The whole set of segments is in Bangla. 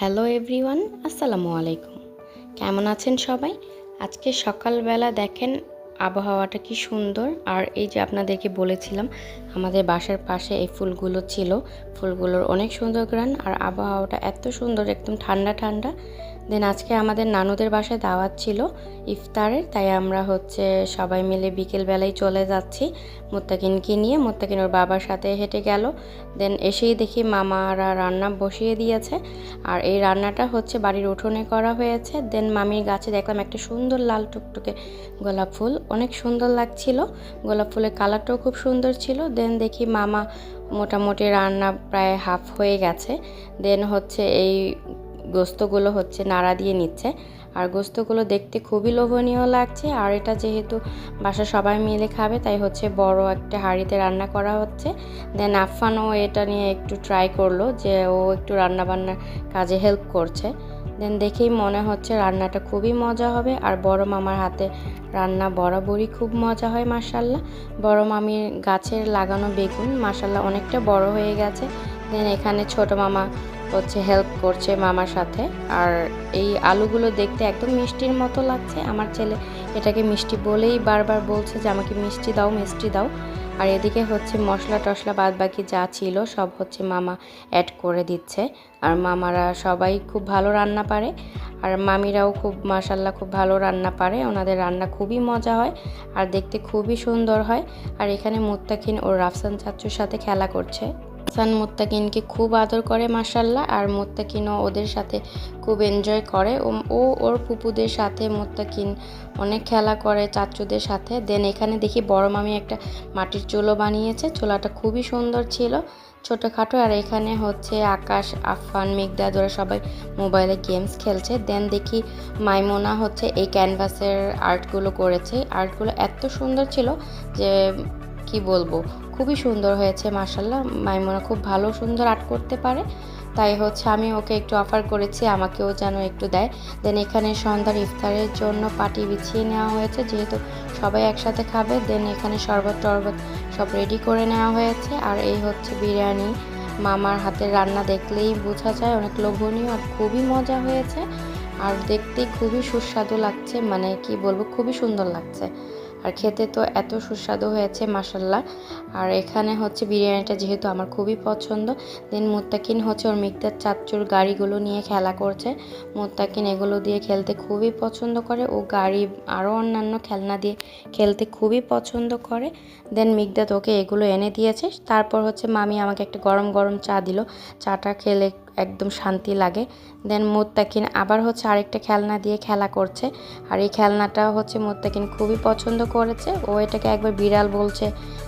হ্যালো এভরিওয়ান, আসসালামু আলাইকুম। কেমন আছেন সবাই? আজকে সকালবেলা দেখেন আবহাওয়াটা কি সুন্দর। আর এই যে আপনাদেরকে বলেছিলাম আমাদের বাসার পাশে এই ফুলগুলো ছিল, ফুলগুলোর অনেক সুন্দর ঘ্রাণ আর আবহাওয়াটা এত সুন্দর, একদম ঠান্ডা ঠান্ডা। দেন আজকে আমাদের নানুদের বাসায় দাওয়াত ছিল ইফতারের, তাই আমরা সবাই মিলে বিকেলবেলায় চলে যাচ্ছি মুত্তাকিনকে নিয়ে। মুত্তাকিন ওর বাবার সাথে হেঁটে গেল। দেন এসেই দেখি মামারা রান্না বসিয়ে দিয়েছে, আর এই রান্নাটা বাড়ির উঠোনে করা হয়েছে। দেন মামির গাছে দেখলাম একটা সুন্দর লাল টুকটুকে গোলাপ ফুল, অনেক সুন্দর লাগছিল। গোলাপ ফুলের কালারটাও খুব সুন্দর ছিল। দেন দেখি মামা মোটামুটি রান্না প্রায় হাফ হয়ে গেছে। দেন এই গোস্তগুলো নাড়া দিয়ে নিচ্ছে, আর গোস্তগুলো দেখতে খুবই লোভনীয় লাগছে। আর এটা যেহেতু বাসা সবাই মিলে খাবে, তাই বড় একটা হাঁড়িতে রান্না করা হচ্ছে। দেন আফফানও এটা নিয়ে একটু ট্রাই করলো যে ও একটু রান্না বান্নার কাজে হেল্প করছে। দেন দেখেই মনে হচ্ছে রান্নাটা খুবই মজা হবে। আর বড় মামার হাতে রান্না বরাবরই খুব মজা হয় মাশাল্লাহ। বড় মামির গাছের লাগানো বেগুন মাশাল্লাহ অনেকটা বড় হয়ে গেছে। দেন এখানে ছোট মামা হেল্প করছে মামার সাথে। আর এই আলুগুলো দেখতে একদম মিষ্টির মতো লাগছে। আমার ছেলে এটাকে মিষ্টি বলেই বারবার বলছে যে আমাকে মিষ্টি দাও, মিষ্টি দাও। আর এদিকে মশলা টশলা বাদ বাকি যা ছিল সব মামা অ্যাড করে দিচ্ছে। আর মামারা সবাই খুব ভালো রান্না পারে, আর মামিরাও খুব মাশাল্লাহ খুব ভালো রান্না পারে। ওনাদের রান্না খুবই মজা হয় আর দেখতে খুবই সুন্দর হয়। আর এখানে মুত্তাকিন ও রাফসান চাচুর সাথে খেলা করছে। রাফসান মুত্তাকিনকে খুব আদর করে মাশাল্লাহ, আর মুত্তাকিনও ওদের সাথে খুব এনজয় করে। ও ওর পুপুদের সাথে মুত্তাকিন অনেক খেলা করে, চাচুদের সাথে। দেন এখানে দেখি বড় মামি একটা মাটির চুলো বানিয়েছে। চুলাটা খুবই সুন্দর ছিল, ছোটোখাটো। আর এখানে আকাশ, আফফান, মেঘদাদ ওরা সবাই মোবাইলে গেমস খেলছে। দেন দেখি মাইমুনা এই ক্যানভাসের আর্টগুলো করেছে। আর্টগুলো এত সুন্দর ছিল যে কি বলবো, খুবই সুন্দর হয়েছে মাশাল্লাহ। মাইমুনা খুব ভালো সুন্দর আর্ট করতে পারে, তাই আমি ওকে একটু অফার করেছি আমাকেও যেন একটু দেয়। দেন এখানে সন্ধ্যার ইফতারের জন্য পাটি বিছিয়ে নেওয়া হয়েছে, যেহেতু সবাই একসাথে খাবে। দেন এখানে শরবত টরবত সব রেডি করে নেওয়া হয়েছে। আর এই বিরিয়ানি, মামার হাতের রান্না দেখলেই বোঝা যায় অনেক লোভনীয় আর খুবই মজা হয়েছে। আর দেখতে খুবই সুস্বাদু লাগছে, মানে কি বলবো, খুবই সুন্দর লাগছে। আর খেতে তো এত সুস্বাদু হয়েছে মাশাল্লাহ। আর এখানে বিরিয়ানিটা যেহেতু আমার খুবই পছন্দ। দেন মুত্তাকিন ওর মিকদার চাচ্চুর গাড়িগুলো নিয়ে খেলা করছে। মুত্তাকিন এগুলো দিয়ে খেলতে খুবই পছন্দ করে, ও গাড়ি আরও অন্যান্য খেলনা দিয়ে খেলতে খুবই পছন্দ করে। দেন মিকদাদ ওকে এগুলো এনে দিয়েছে। তারপর মামি আমাকে একটা গরম গরম চা দিল, চাটা খেলে একদম শান্তি লাগে। দেন মুত্তাকিন আবার আরেকটা খেলনা দিয়ে খেলা করছে, আর এই খেলনাটা মুত্তাকিন খুবই পছন্দ করেছে। ও এটাকে একবার বিড়াল বলছে,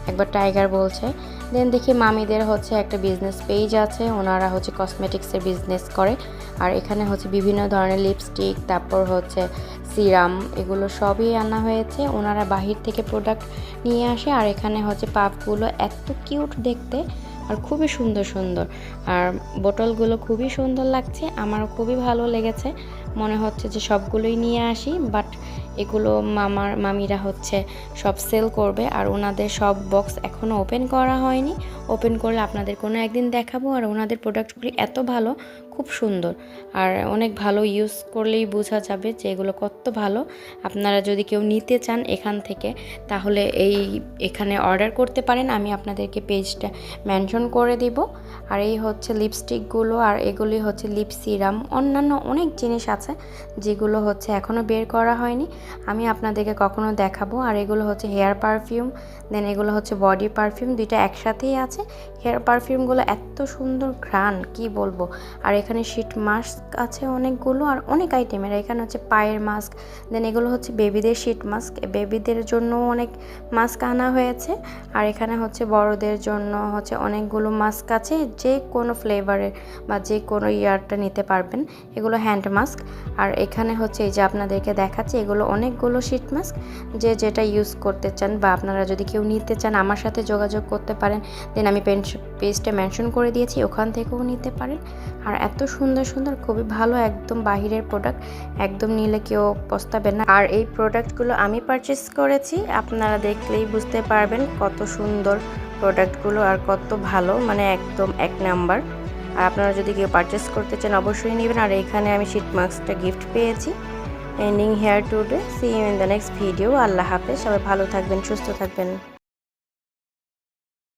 একবার টাইগার বলছে। দেন দেখি মামিদের একটা বিজনেস পেজ আছে, ওনারা কসমেটিক্সের বিজনেস করে। আর এখানে বিভিন্ন ধরনের লিপস্টিক, তারপর সিরাম, এগুলো সবই আনা হয়েছে। ওনারা বাহির থেকে প্রোডাক্ট নিয়ে আসে। আর এখানে পাফগুলো এত কিউট দেখতে আর খুবই সুন্দর সুন্দর। আর বোতলগুলো খুবই সুন্দর লাগছে, আমারও খুবই ভালো লেগেছে। মনে হচ্ছে যে সবগুলোই নিয়ে আসি, বাট এগুলো মামিরা সব সেল করবে। আর ওনাদের সব বক্স এখনও ওপেন করা হয়নি, ওপেন করলে আপনাদের কোনো একদিন দেখাবো। আর ওনাদের প্রোডাক্টগুলি এত ভালো, খুব সুন্দর, আর অনেক ভালো, ইউজ করলেই বোঝা যাবে যে এগুলো কত ভালো। আপনারা যদি কেউ নিতে চান এখান থেকে, তাহলে এখানে অর্ডার করতে পারেন, আমি আপনাদেরকে পেজটা মেনশন করে দিব। আর এই লিপস্টিকগুলো, আর এগুলি লিপ সিরাম, অন্যান্য অনেক জিনিস আছে যেগুলো এখনও বের করা হয়নি, আমি আপনাদেরকে কখনো দেখাবো। আর এগুলো হেয়ার পারফিউম, দেন এগুলো বডি পারফিউম, দুইটা একসাথেই আছে। হেয়ার পারফিউমগুলো এত সুন্দর ঘ্রাণ, কি বলবো। আর এখানে শিট মাস্ক আছে অনেকগুলো, আর অনেক আইটেমের। এখানে পায়ের মাস্ক, দেন এগুলো বেবিদের শিট মাস্ক, বেবিদের জন্য অনেক মাস্ক আনা হয়েছে। আর এখানে বড়দের জন্য অনেকগুলো মাস্ক আছে, যে কোনো ফ্লেভারের বা যে কোনো ইয়ারটা নিতে পারবেন। এগুলো হ্যান্ড মাস্ক। আর এখানে এই যে আপনাদেরকে দেখাচ্ছি, এগুলো অনেকগুলো শিট মাস্ক, যে যেটা ইউজ করতে চান বা আপনারা যদি কেউ নিতে চান আমার সাথে যোগাযোগ করতে পারেন। দেন আমি পেজটা মেনশন করে দিয়েছি, ওখান থেকেও নিতে পারেন। আর এত সুন্দর সুন্দর, খুবই ভালো, একদম বাহিরের প্রোডাক্ট, একদম নিলে কেউ পস্তাবেন না। আর এই প্রোডাক্টগুলো আমি পারচেস করেছি, আপনারা দেখলেই বুঝতে পারবেন কত সুন্দর প্রোডাক্টগুলো আর কত ভালো, মানে একদম এক নাম্বার। আর আপনারা যদি কেউ পারচেস করতে চান অবশ্যই নেবেন। আর এখানে আমি শীট মাস্কটা গিফট পেয়েছি। Ending here today, see you in the next video. আল্লাহ হাফেজ, সবাই ভালো থাকবেন, সুস্থ থাকবেন।